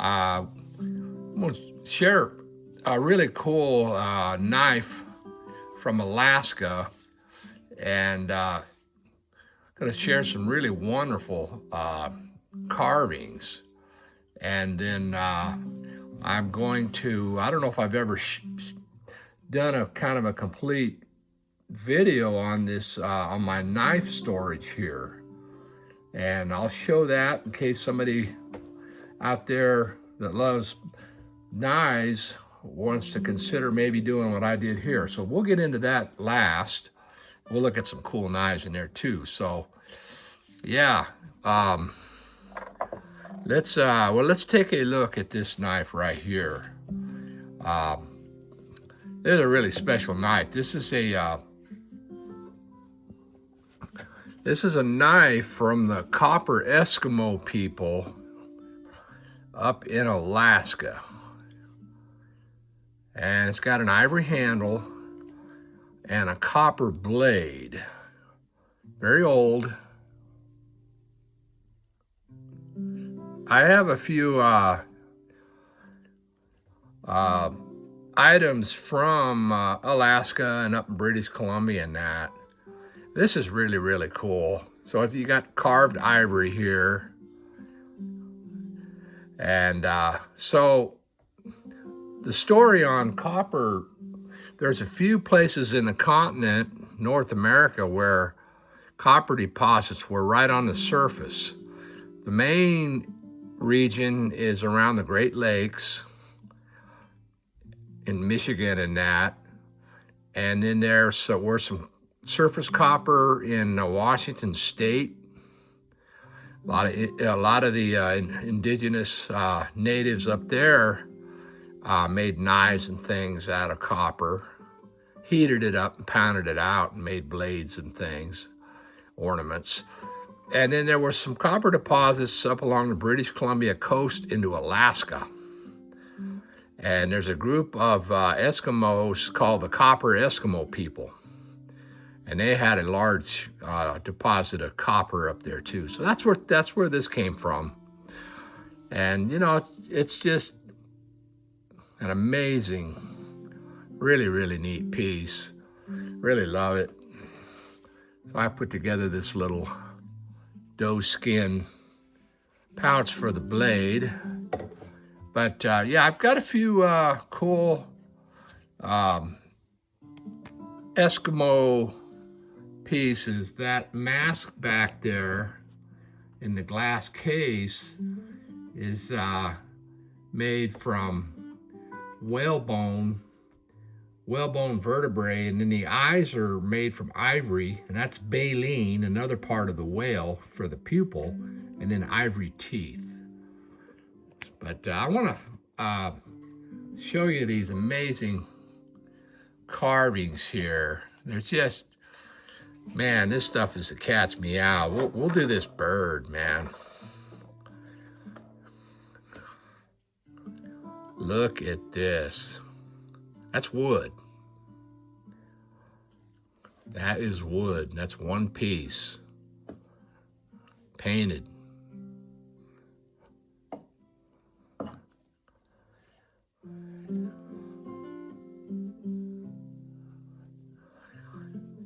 I'm going to share a really cool knife from Alaska, and going to share some really wonderful carvings. And then I'm going to, I don't know if I've ever done a kind of a complete video on this, on my knife storage here. And I'll show that in case somebody out there that loves knives wants to consider maybe doing what I did here. So we'll get into that last. We'll look at some cool knives in there too. So yeah, let's take a look at this knife right here. This is a really special knife. This is a knife from the Copper Eskimo people up in Alaska. And it's got an ivory handle and a copper blade. Very old. I have a few items from Alaska and up in British Columbia and that. This is really, really cool. So you got carved ivory here. And so the story on copper, there's a few places in the continent, North America, where copper deposits were right on the surface. The main region is around the Great Lakes in Michigan and that. And then were some surface copper in Washington State. A lot of the indigenous natives up there made knives and things out of copper, heated it up and pounded it out and made blades and things, ornaments. And then there were some copper deposits up along the British Columbia coast into Alaska. And there's a group of Eskimos called the Copper Eskimo people. And they had a large deposit of copper up there too. So that's where this came from. And you know, it's just an amazing, really, really neat piece. Really love it. So I put together this little doe skin pouch for the blade. But yeah, I've got a few cool Eskimo pieces. That mask back there in the glass case is made from whalebone vertebrae, and then the eyes are made from ivory, and that's baleen, another part of the whale for the pupil, and then ivory teeth. But I want to show you these amazing carvings here. They're just, man, this stuff is the cat's meow. We'll do this bird, man. Look at this. That's wood. That is wood. That's one piece. Painted.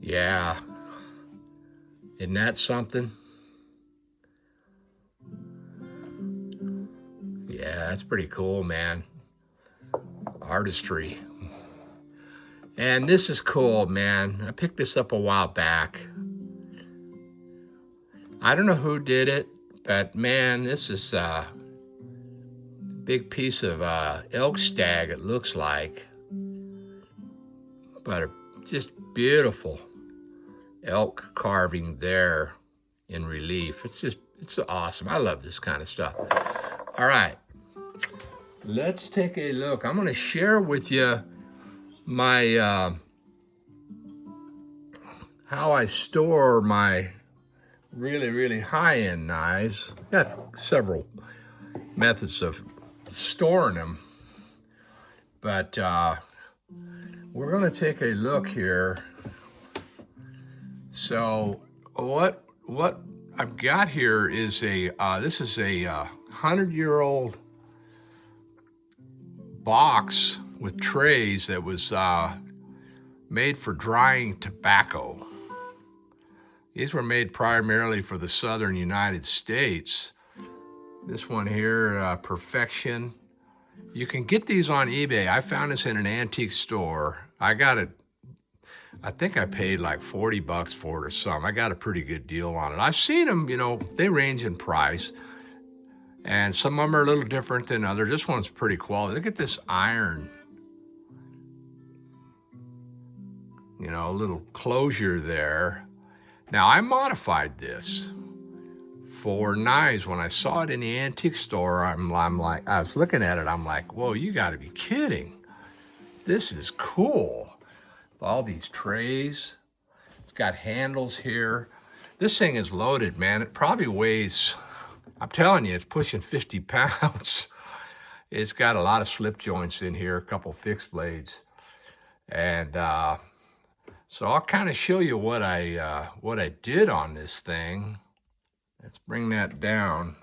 Yeah. Isn't that something? Yeah, that's pretty cool, man. Artistry. And this is cool, man. I picked this up a while back. I don't know who did it, but man, this is a big piece of elk stag, it looks like. But just beautiful elk carving there in relief. It's awesome. I love this kind of stuff. All right, let's take a look. I'm going to share with you my how I store my really, really high-end knives. Got several methods of storing them, but we're going to take a look here. So what I've got here is this is a 100-year-old box with trays that was made for drying tobacco. These were made primarily for the southern United States. This one here, Perfection. You can get these on eBay. I found this in an antique store. I got it, I think I paid like 40 bucks for it or something. I got a pretty good deal on it. I've seen them, you know, they range in price. And some of them are a little different than others. This one's pretty quality. Look at this iron. You know, a little closure there. Now, I modified this for knives. When I saw it in the antique store, I'm like, I was looking at it, I'm like, whoa, you gotta be kidding. This is cool. All these trays. It's got handles here. This thing is loaded, man. It probably weighs, I'm telling you, it's pushing 50 pounds. It's got a lot of slip joints in here, a couple fixed blades. And so I'll kind of show you what I did on this thing. Let's bring that down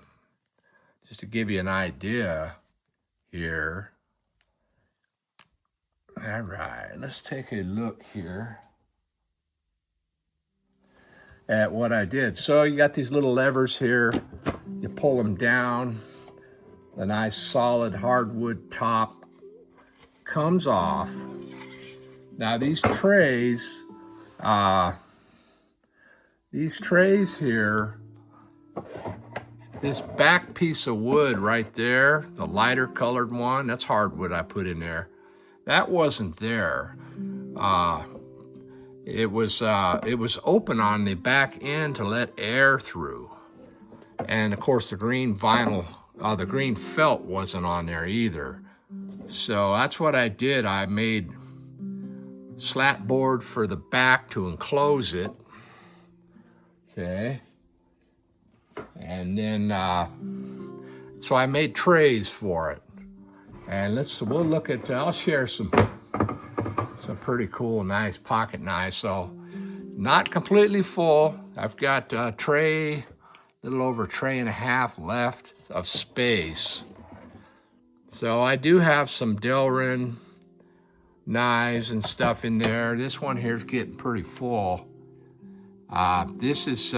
just to give you an idea here. All right, let's take a look here at what I did. So you got these little levers here. You pull them down. The nice solid hardwood top comes off. Now these trays here, this back piece of wood right there, the lighter colored one, that's hardwood I put in there. That wasn't there. It was open on the back end to let air through. And of course the green vinyl, the green felt wasn't on there either. So that's what I did. I made slat board for the back to enclose it. Okay. And then, so I made trays for it. And we'll look at, I'll share some pretty cool, nice pocket knives. So not completely full. I've got a tray, a little over a tray and a half left of space. So I do have some Delrin knives and stuff in there. This one here is getting pretty full. This is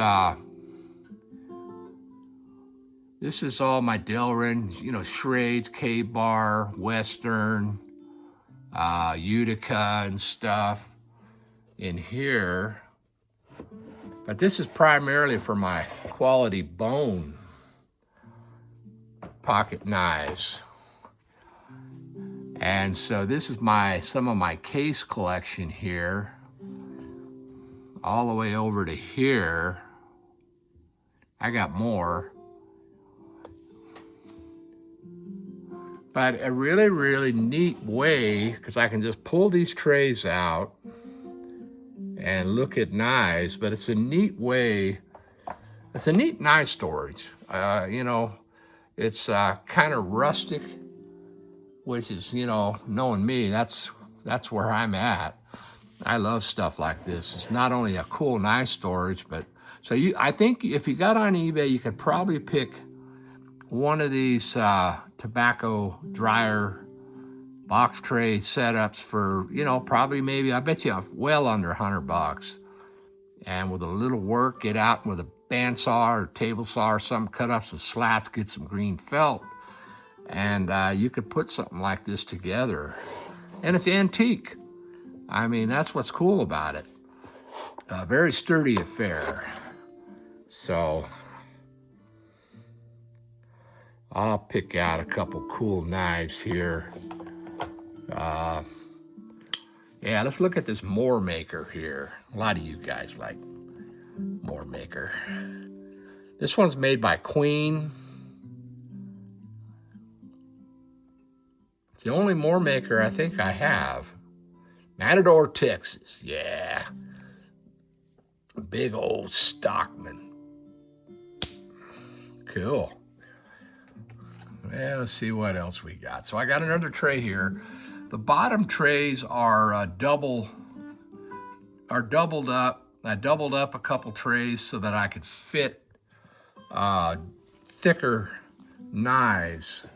all my Delrin, you know, Schrades, K-Bar, Western, Utica and stuff in here. But this is primarily for my quality bone pocket knives. And so this is some of my case collection here, all the way over to here. I got more. But a really, really neat way, because I can just pull these trays out and look at knives, but it's a neat way, it's a neat knife storage. You know, it's kind of rustic, which is, you know, knowing me, that's where I'm at. I love stuff like this. It's not only a cool knife storage, but so I think if you got on eBay, you could probably pick one of these tobacco dryer box tray setups for, you know, probably maybe, I bet you well under 100 bucks. And with a little work, get out with a bandsaw or table saw or something, cut up some slats, get some green felt, and you could put something like this together. And it's antique. I mean, that's what's cool about it. A very sturdy affair. So I'll pick out a couple cool knives here. Yeah, let's look at this Moore Maker here. A lot of you guys like Moore Maker. This one's made by Queen. It's the only Moore Maker I think I have. Matador, Texas, yeah. Big old Stockman. Cool. Well, let's see what else we got. So I got another tray here. The bottom trays are doubled up. I doubled up a couple trays so that I could fit thicker knives.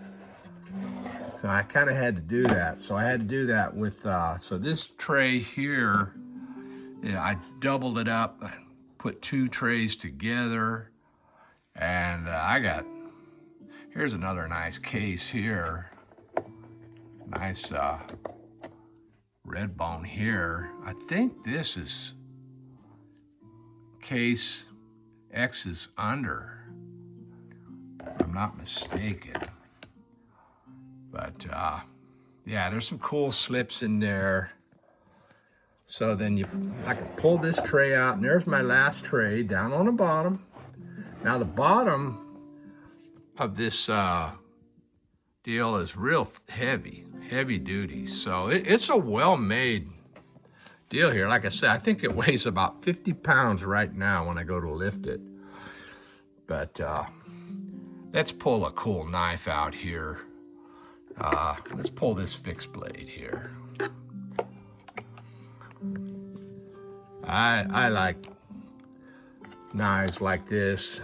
So I kind of had to do that. So I had to do that with, so this tray here, yeah, I doubled it up, I put 2 trays together, and here's another nice case here. Nice red bone here. I think this is case X is under, if I'm not mistaken. But yeah, there's some cool slips in there. So then I can pull this tray out, and there's my last tray down on the bottom. Now the bottom of this deal is real heavy duty. So it's a well-made deal here. Like I said, I think it weighs about 50 pounds right now when I go to lift it. But let's pull a cool knife out here. Let's pull this fixed blade here. I like knives like this.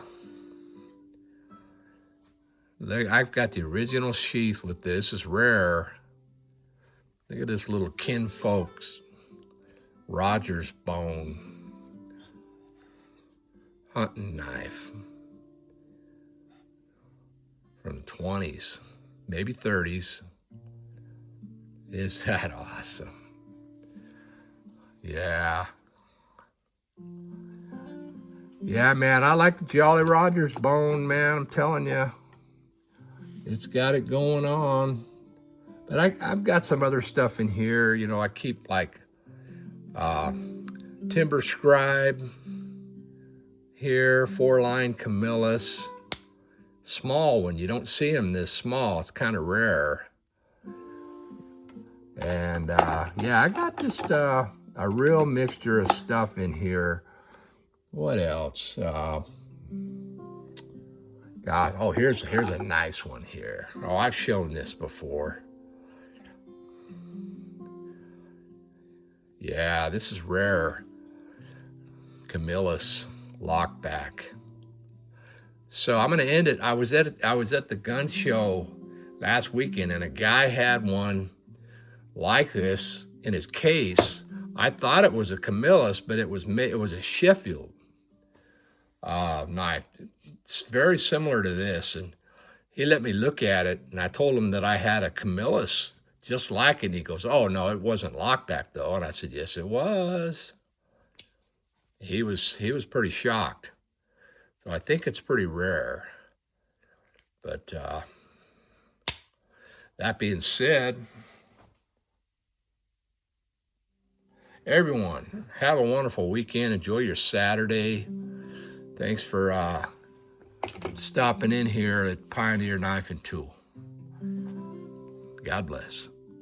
Look, I've got the original sheath with this. This is rare. Look at this little Kinfolk's Rogers bone hunting knife from the 20s, maybe 30s. Is that awesome? Yeah. Yeah, man, I like the Jolly Rogers bone, man. I'm telling you, it's got it going on. But I've got some other stuff in here. You know, I keep like Timber Scribe here, 4-line Camillus. Small one, you don't see them this small. It's kind of rare. And yeah, I got just a real mixture of stuff in here. What else? God, oh, here's a nice one here. Oh, I've shown this before. Yeah, this is rare. Camillus lockback. So I'm gonna end it. I was at the gun show last weekend, and a guy had one like this in his case. I thought it was a Camillus, but it was a Sheffield knife. It's very similar to this, and he let me look at it, and I told him that I had a Camillus just like it. And he goes, "Oh no, it wasn't lockback though." And I said, "Yes, it was." He was pretty shocked. So I think it's pretty rare. But that being said, everyone, have a wonderful weekend. Enjoy your Saturday. Thanks for stopping in here at Pioneer Knife and Tool. God bless.